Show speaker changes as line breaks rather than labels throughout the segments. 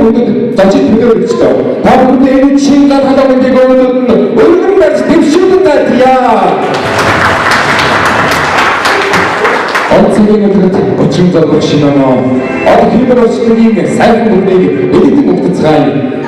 모두 전체 등급을 붙이죠. 다음 때는 친간 하다 보니 이거는 얼굴까지 뵙시는 날이야. 언제는 그렇게 고충자도 심하면 어떻게 힘들어 시키는 사이콘들에게 어디든 못하지.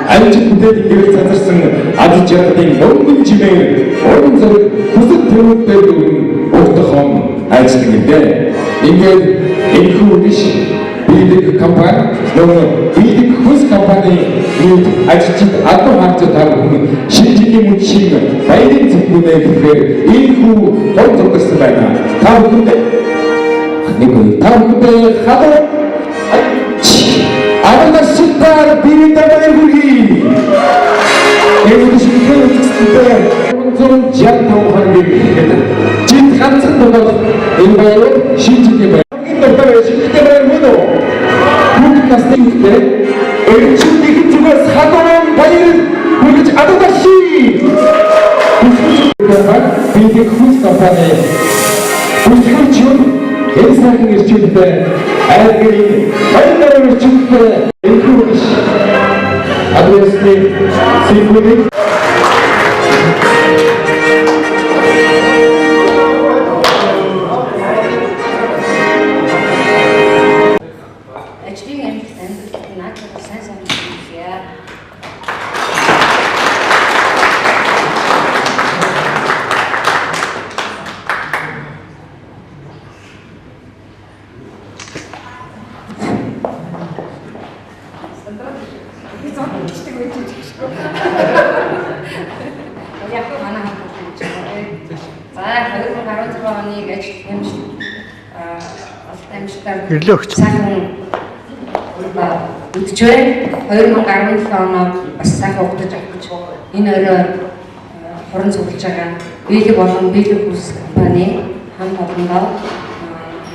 알지 못하는 길을 찾았으면 아주 제가된 넓은 지명을 얼음서를 무슨 대우대로 어떠한 알지는데 이게 인크루디시 비lik kampanye, 너무 비lik 후스 컴퍼니 이 아직도 아토마트다고 신지기 묻히는 바이든 정부의 그 인후 어떤 쓰면 다음 근데 이거 다음 근데 하도 아무나 신다 비리다의 우리 이것도 신경 쓰는데 좀 지향하는 게 진 같은 거가 일반으로 신지기 말 신지기 뭐도 갔을 때 얼추 주가 사도는 바이를 보이지 않았다시 비lik 후스 컴퍼니 우리가 지금 회사를 지을 때 아이들이 바이를 지을 때 인크루디시 아드레스니 시프리
Үдчээ 2017 оноо бас сайхан угтаж авах гэж энэ өрөө хорон цуглаж байгаа биелэг болон биелэг хүс компани хамт олондоо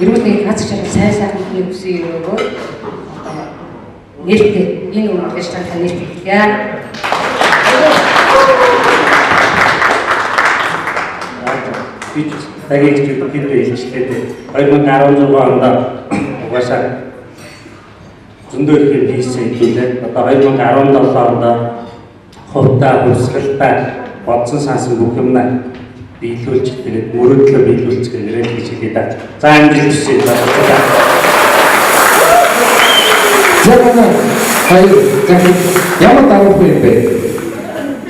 эрүүл мэндийн хаз чармай сайхан хүний хүсээ өрөөгөө нэртэй энэ үргэлж ажиллах нэртэй
бид тагийг хэлбэрээр хэлжлээ. 2016 онд угаасаа зөндөө их хийсэн хэлээ. Одоо 2017 онд хувьдаа хурцлалтаа бодсон сансан бүх юмнаа биелүүлж тэгээд мөрөдлөө биелүүлж гэрэл гэж хэлээд байна. За амжилт хүсье.
ямар давуу юм бэ?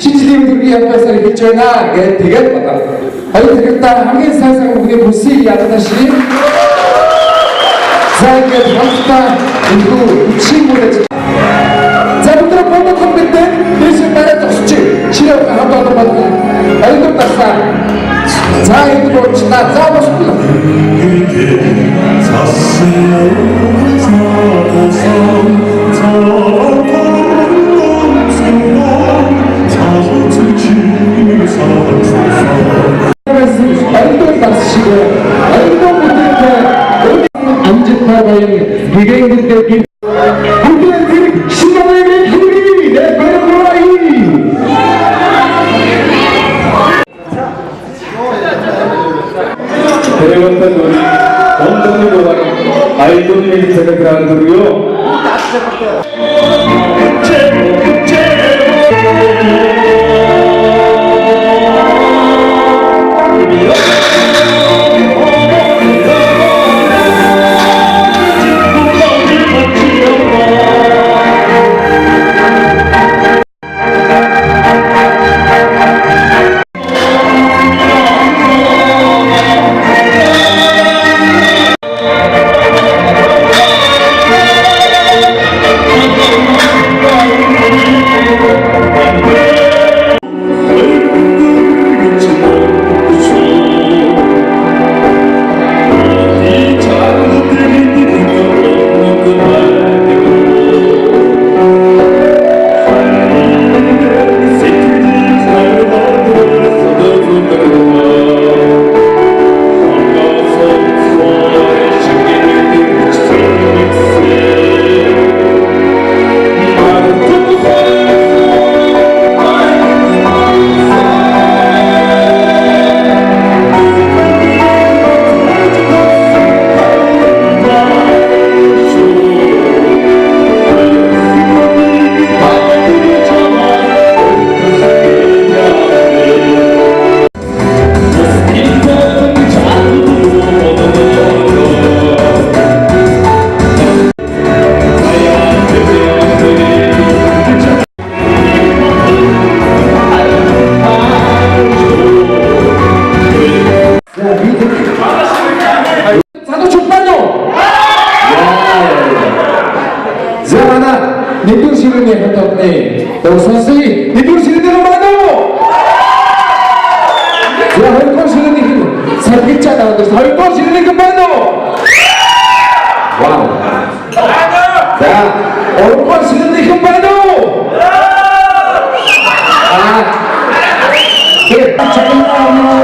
Шинжлэх ухааны явдлаар хийж байна гэж тэгээд бодоо. Хоёр цагтаа хамгийн сайхан хүний бүсийг ядаж шин. Загээд хамтдаа энэ чимүүд за бүгд компьютер дэшээ дараа тусч чирээ хамтдаа бодно. Айдуу тасаа. За энэ болчихна. За босгүй. 기계인들께 함께한 신동의 힘이 내 배로라이 대원단 우리 원동이 보다는 아이돌이 생각을 거고요. 바이올린의 한답네 또 선생님 니들 대로 말하고 자 헐거 시르니 살겠잖아 헐거 시르니 그 말도 와우 자 헐거 시르니 그 말도 작은 마음으로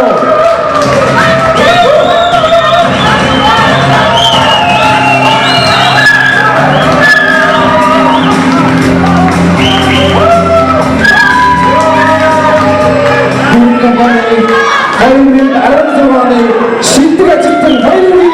바이올린 아름다워하는 신비가 짙은 바이올린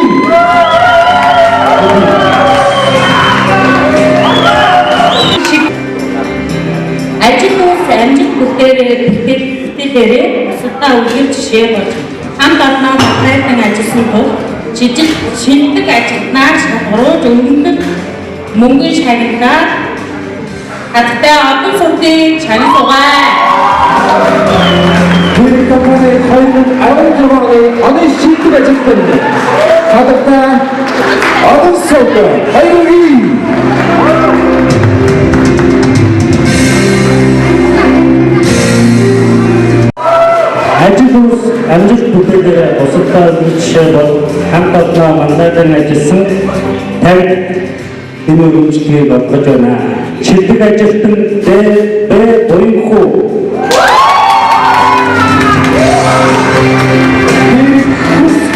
Ажилтнаас амжилт бүтээлээрээ судаа үлгэр жишээ болж хамт олноо батрайтан ажилласан тул жижиг шинэдэг ажилтнаар шалгаруулж өнөмдөг мөнгөний шагналаар хаттай олон сүмдийн чанартай
컴퍼니 바이올린 아름다워하는 어느 신비가 짙은 가득한 어느 속도 바이올린
아직도 амжилт бүтээлээр бусдаа жишээ бол хамт олноо мандатан ажилласан танд энэ үргэлжлэгийг бодгож байна. Шилдэг ажилтан бэ буянхуу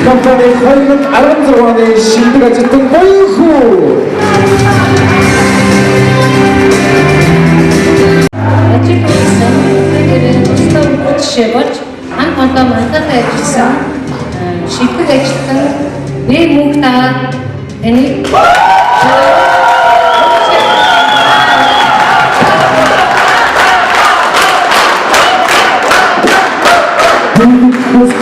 컴퍼니 바이올린 아름다워하는 신비가 짙은 바이후
Ажилтнаас амжилт бүтээлээр жишээ болж хамт олоо мандат ажилласан шилдэг ажилтан бэ мөнх та таны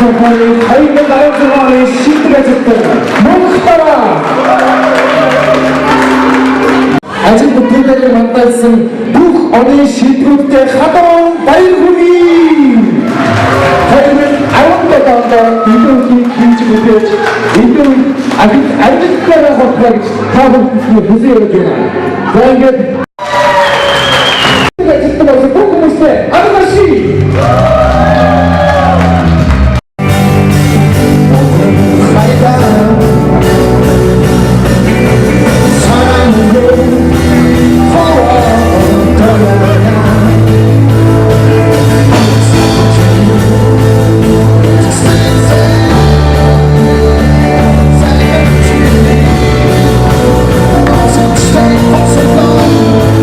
컴퍼니 바이올린 아름다워하는 신비가 짙은 몽타라 아직도 불가를 만났음 북 어느 시프때 하던 바이올린 바이올린 아름다웠다 이동이 길지 못해 이동 아직까지 허락하기 다음 보세요 그냥 그러니까 짙은 것을 보고 보세 아름다시
Stay for so long.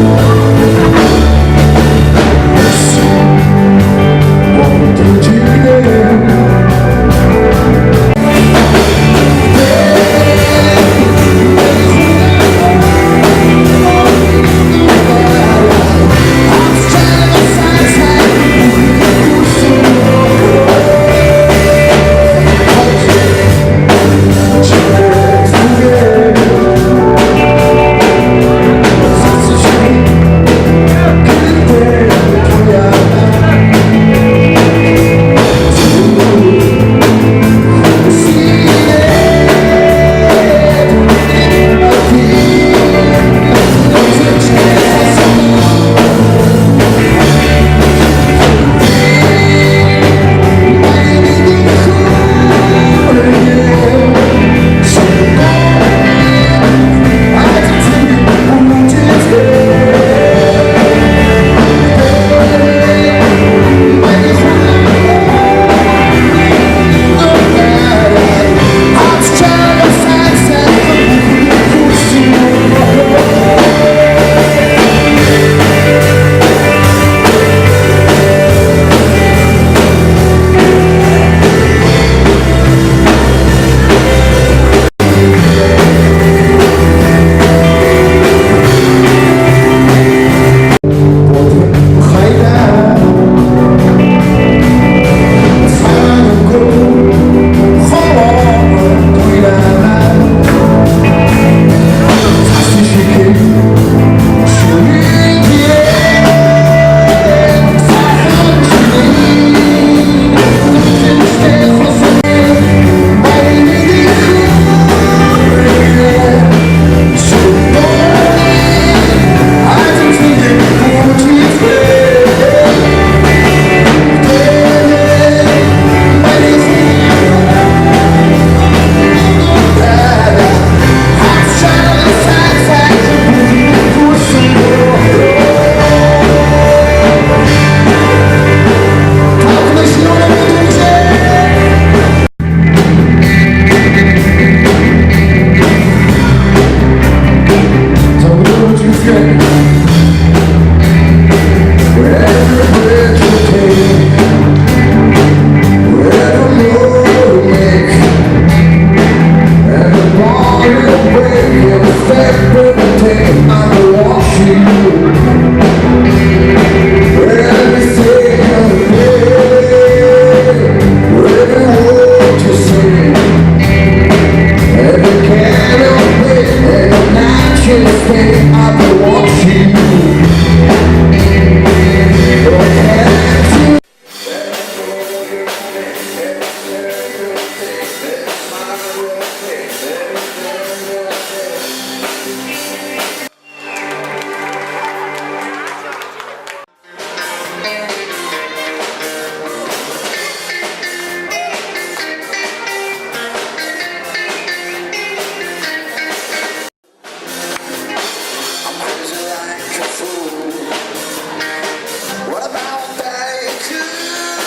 What about that cool?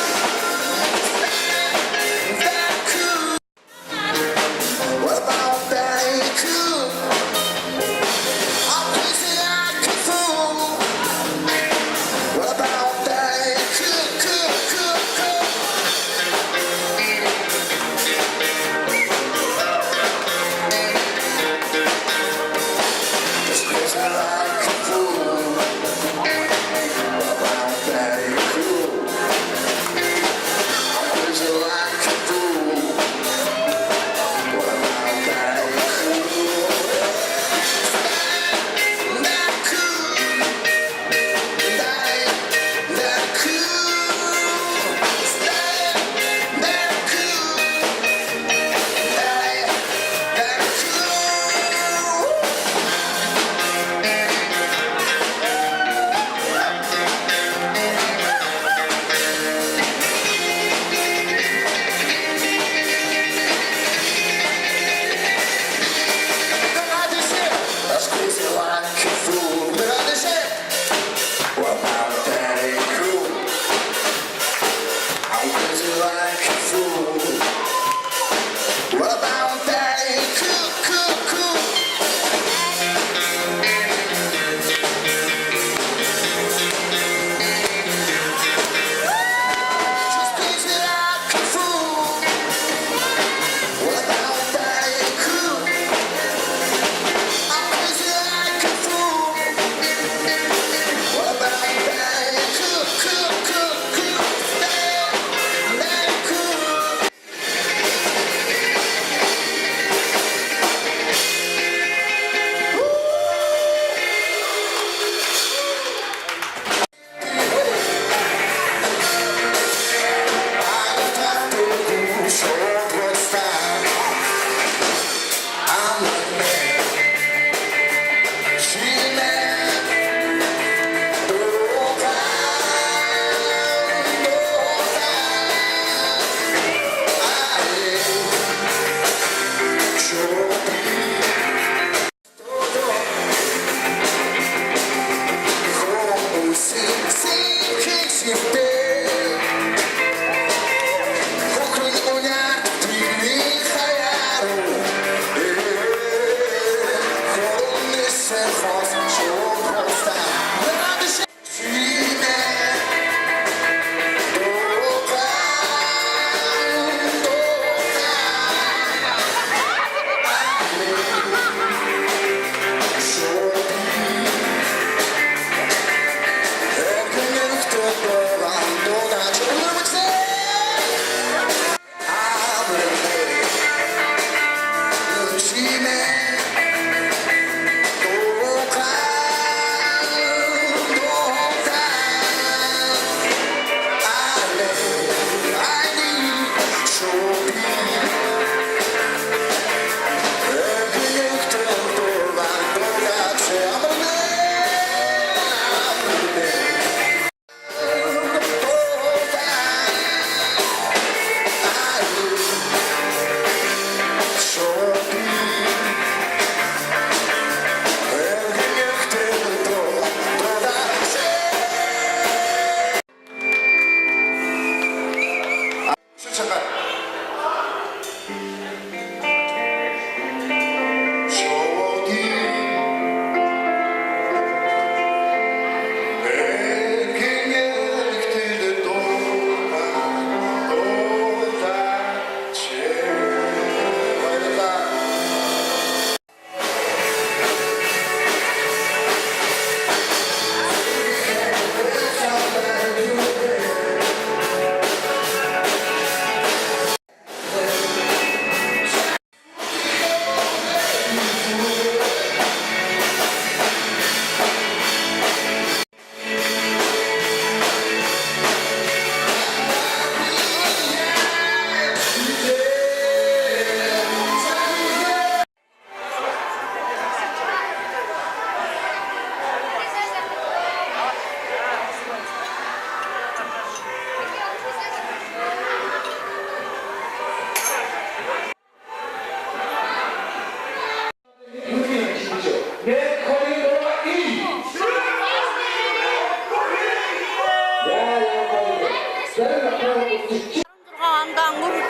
What about that cool? I'm crazy like a fool. What about that cool? Just crazy like a fool. What about that cool? I'm crazy like a fool. What about that cool? That cool. That cool. That cool. That cool. That's crazy like a fool. But I just said, what about that cool? I'm crazy like a fool. What about that cool? Just crazy like a fool. What about that cool? I'm crazy like a fool. What about that cool? That cool.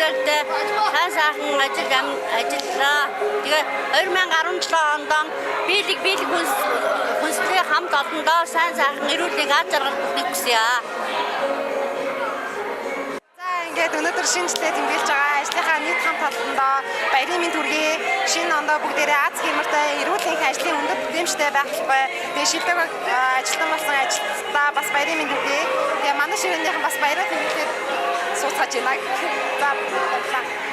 Үйлдвэрлэлд сайн сайхан ажиллаа. Тэгээ 2017 онд биелэг хүнсний хамт олондоо сайн сайхан эрүүлийн аз жаргал бүхнийг хүсье.
Ингээд өнөөдөр шинжлэх тэмдэглэж байгаа ажлынхаа нийт хамт олондоо баярын мэнд хүргэе. Шинэ ондоо бүгдээрээ аз гэмэртэй эрүүл ажлын өндөр бүтээмжтэй байх болбой. Тэгээ шилдэг ажилтан болсон ажилтнаа бас баярын мэнд хүргэе. Тэгээ манай ширээнийхэн бас баяраа тэмдэглээд сууцгааж байна. За баярлалаа.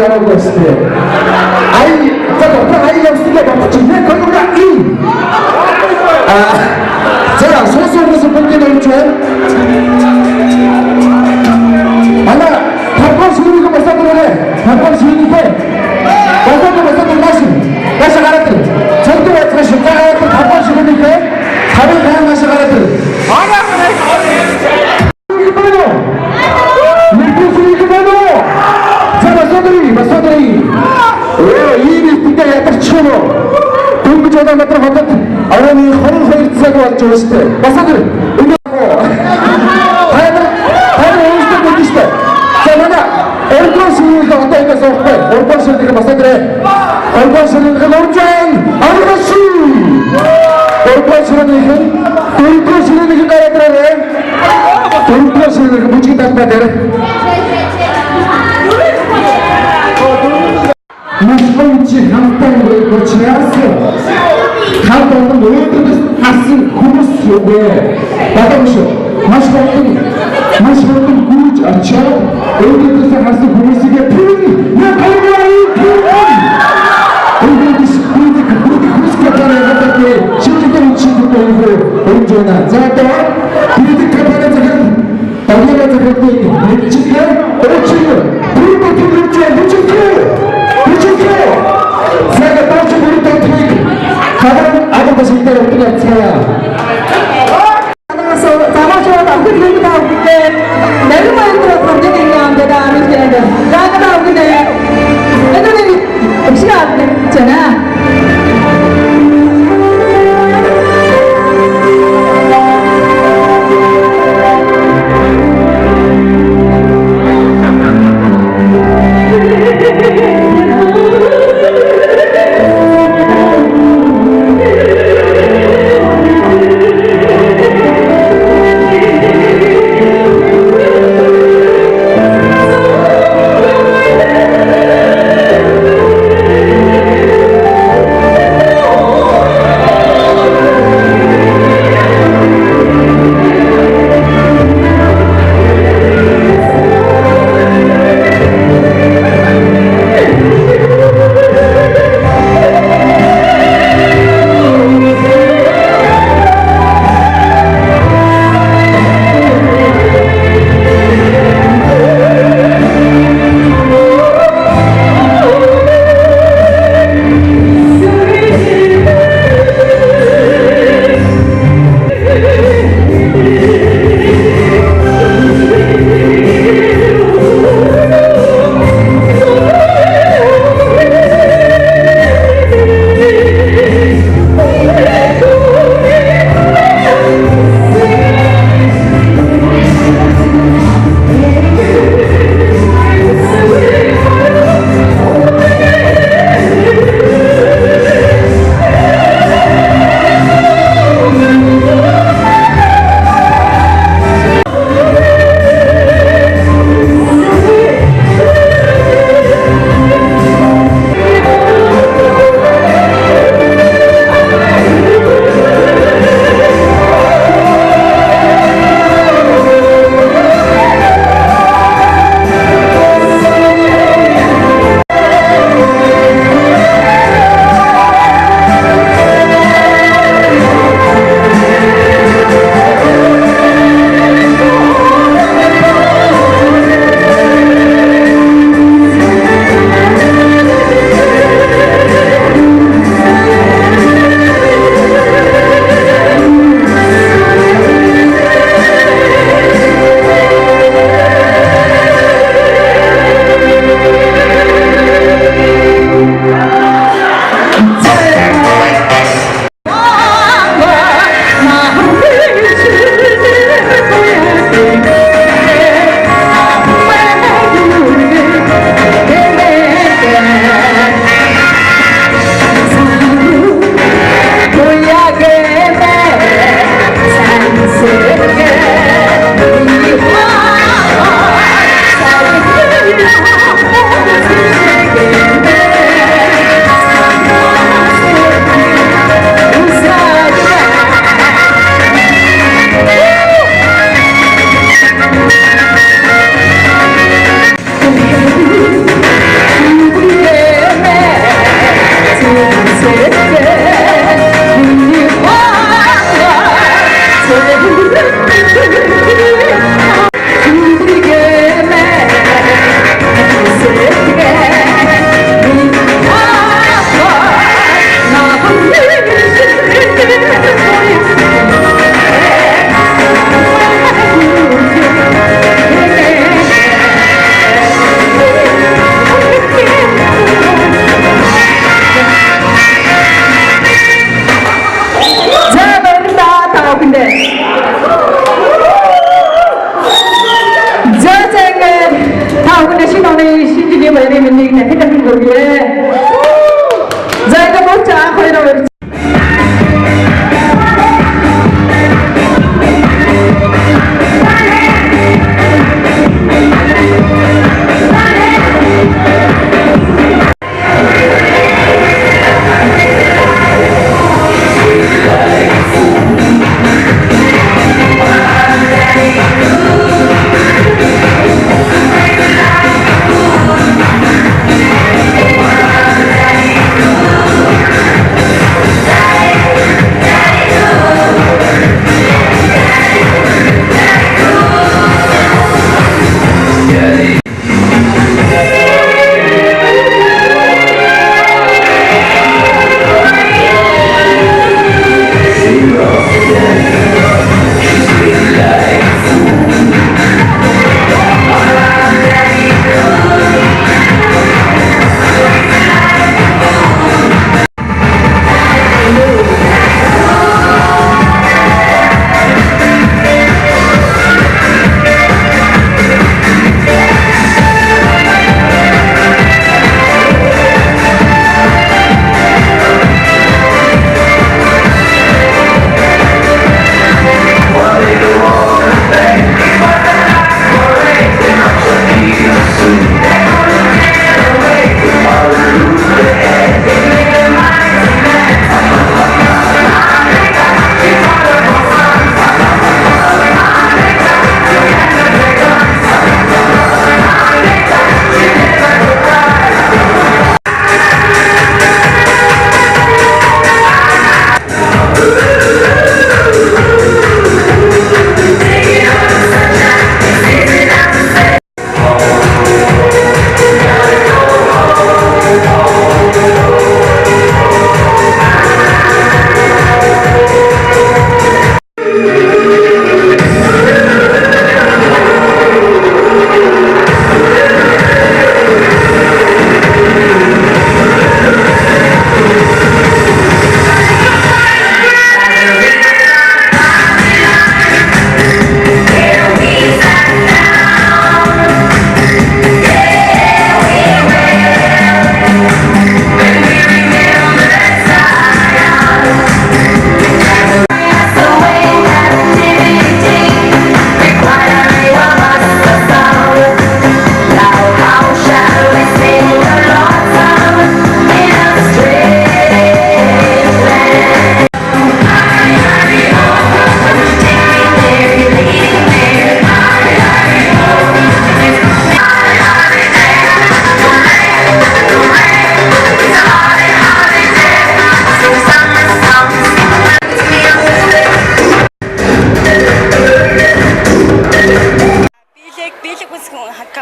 яваагүй өстэй. Ай явснаа бодчих. Яг гонуга ий. За соосоос бүгд нэмж байна. Ана тавхан сүрийг басаад байна. Тавхан сүрийг басаад машин. Баса гараад. Цогтой байцгаа шигтаагаад тавхан сүрийг тавхан хаан маш гараад. Басадрий. Ийм ихтэй ядарч юм уу? Дөнгөж Улаанбаатар хотод авааны 22 цаг болж байгаа шүү дээ. Басадр. Хайр өөрсдөө мэдэн шүү дээ. За манай Ордон ширүүл одоо ингээс авахгүй. Ордон ширүүл басадр. Ордон ширүүл оржон. Аргаши. Ордон ширүүл гараад ирээ. Ордон ширүүл бүжиг татбай дээр. Мөчгөнч хамтан учраас хамтан өөрөөс хасан хүмүүс үгүй. Багш маш хурдан гүйж очоод өөрөөс хасан хүмүүсийг пүн японоор өөрөөс хүмүүс гэдэг шинжлэх ухааны өрнжөөнө. За одоо бид компани зэрэг тагнаа зэрэг мэдчихээ.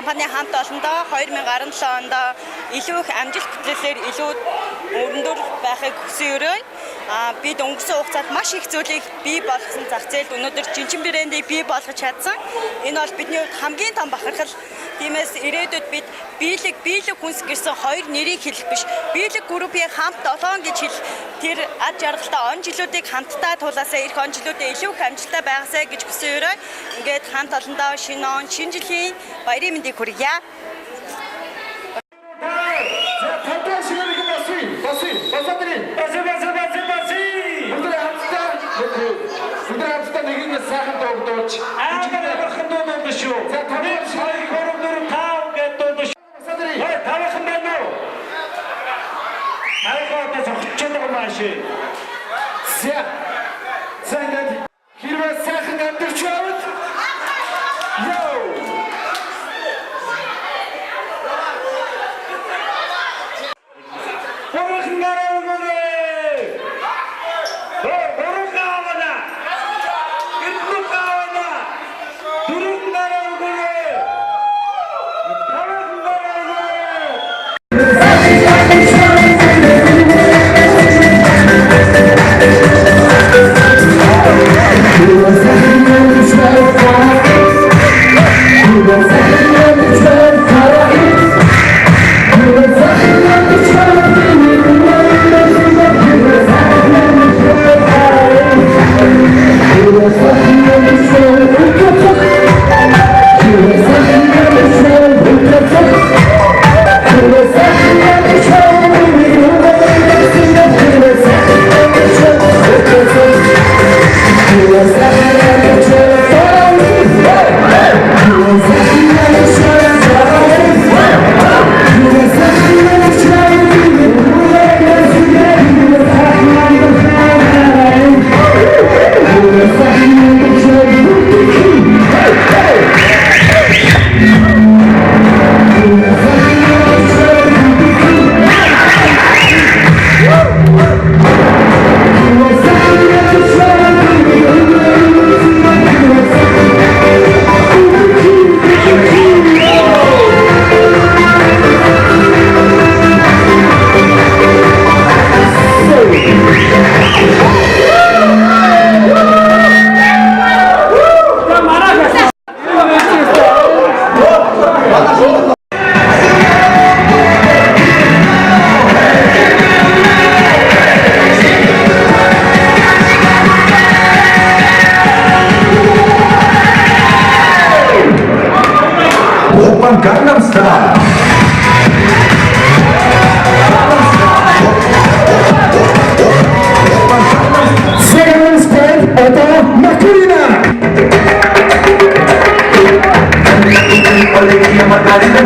компани хамт олондоо 2017 онд илүү их амжилт бүтээлээр илүү өрнөдөр байхыг хүсээрэй. Бид өнгөрсөн хугацаанд маш их зүйлийг бий болгосон зах зээлд өнөөдөр жинчин брэндийг бий болгож чадсан. Энэ бол бидний хамгийн том бахархал. Тиймээс ирээдүйд бид биелэг хүнс гэсэн хоёр нэрийг хэлэх биш. Биелэг группийн хамт олон гэж хэл тэр ад жаргалтай он жилүүдийг хамтдаа тулаасаа ирэх он жилүүдэд илүү их амжилттай байгаасай гэж хүсээрэй. Ингээд хамт олондоо шинэ он шинэ жилийн баярын мэндийг хүргье.
Gangnam Style. Second step atau Macarena.
Alegría Macarena,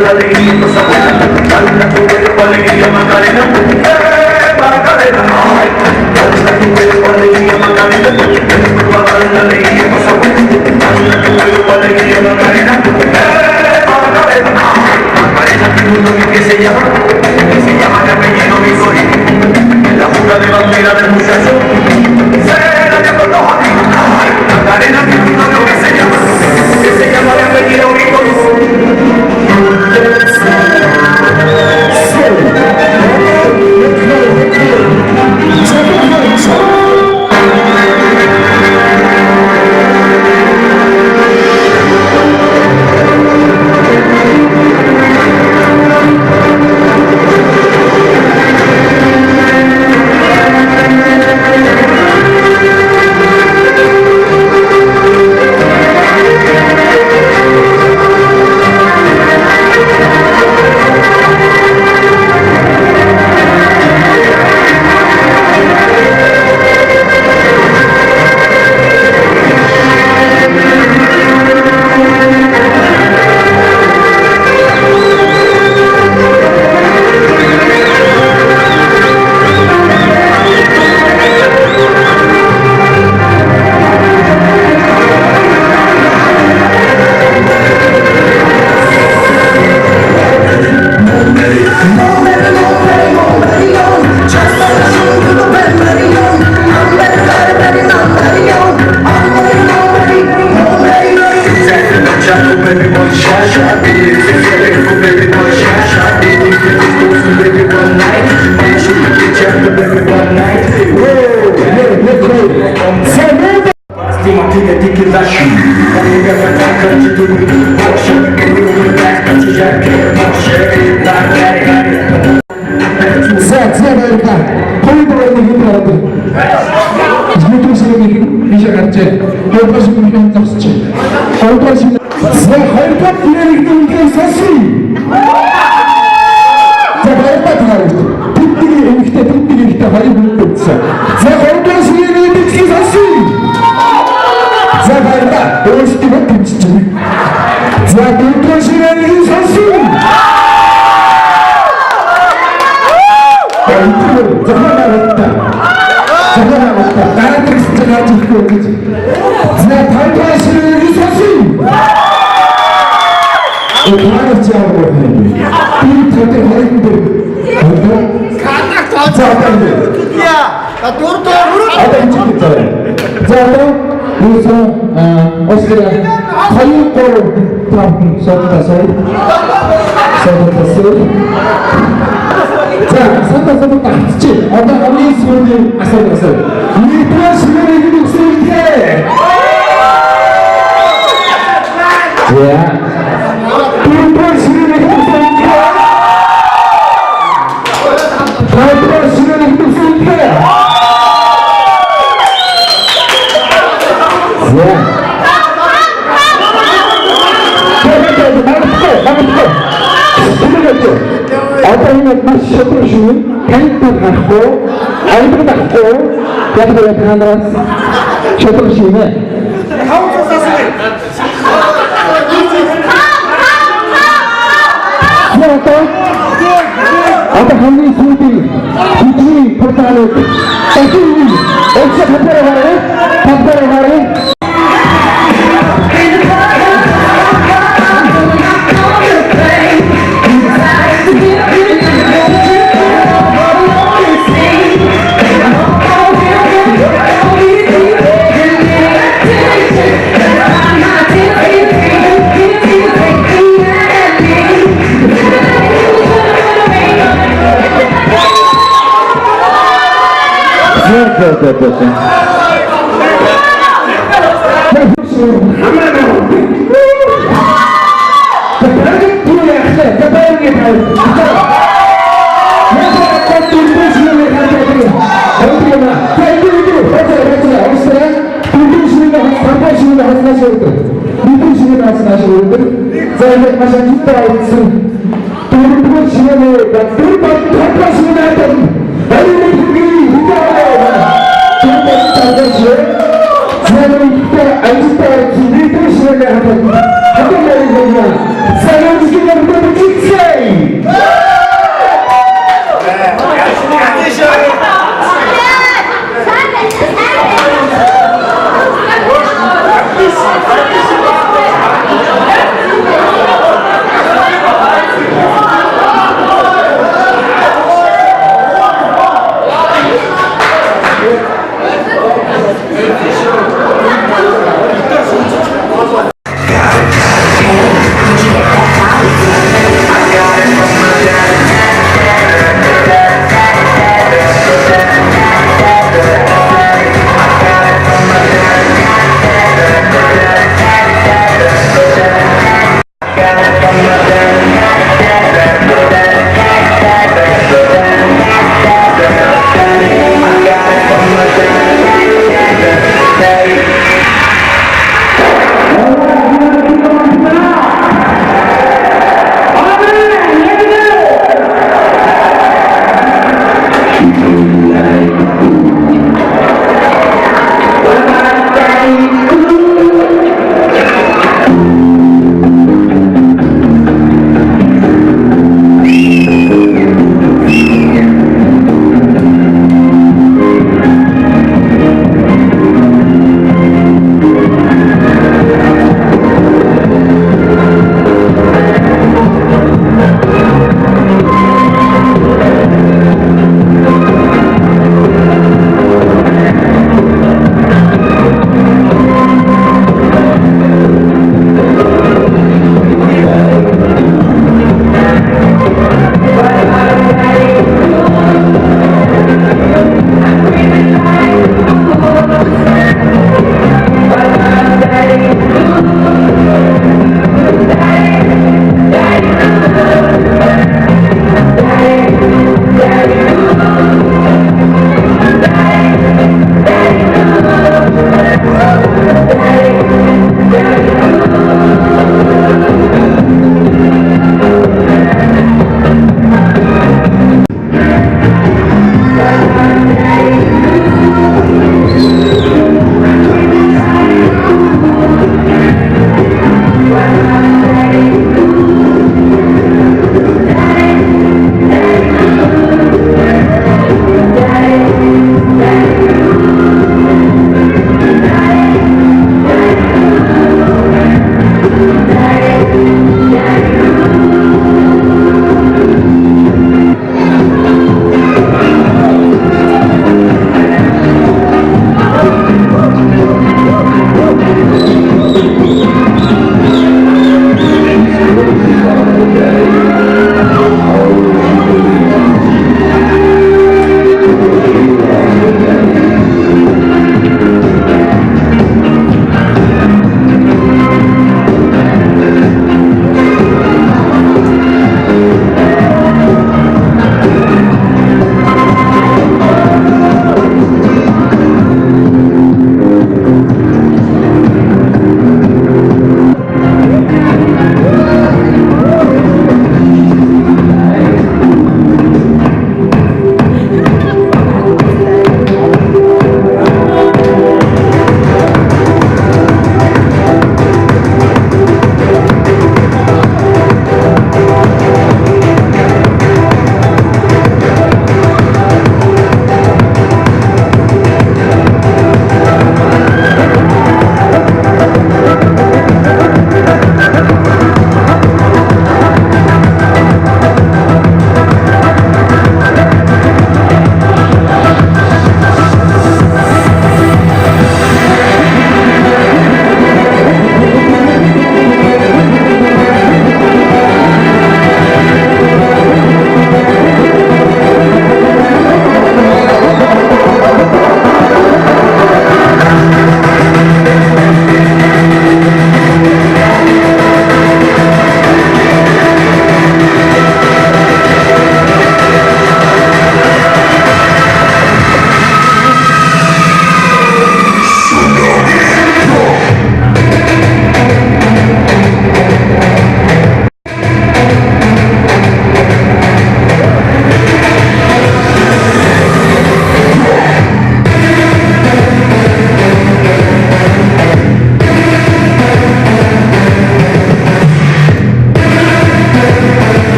la alegría nos abuela, dale tu cuerpo alegría Macarena, Macarena, dale tu cuerpo alegría Macarena, la alegría nos abuela, dale tu cuerpo alegría Macarena, Macarena, Macarena tiene un nombre que se llama de apellido Vigori, la jura de bandera del muchacho, será de con los amigos, Macarena tiene un nombre que se llama de apellido Vigori.
Одоо энэ маш шодроо шүү. Таньд гарахгүй, айлд гарахгүй, яг л танаас шодроо шүү нэ. Одоо хамгийн сүүлийн бидний порталууд дахин өчигдөр хапараа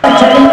Challenge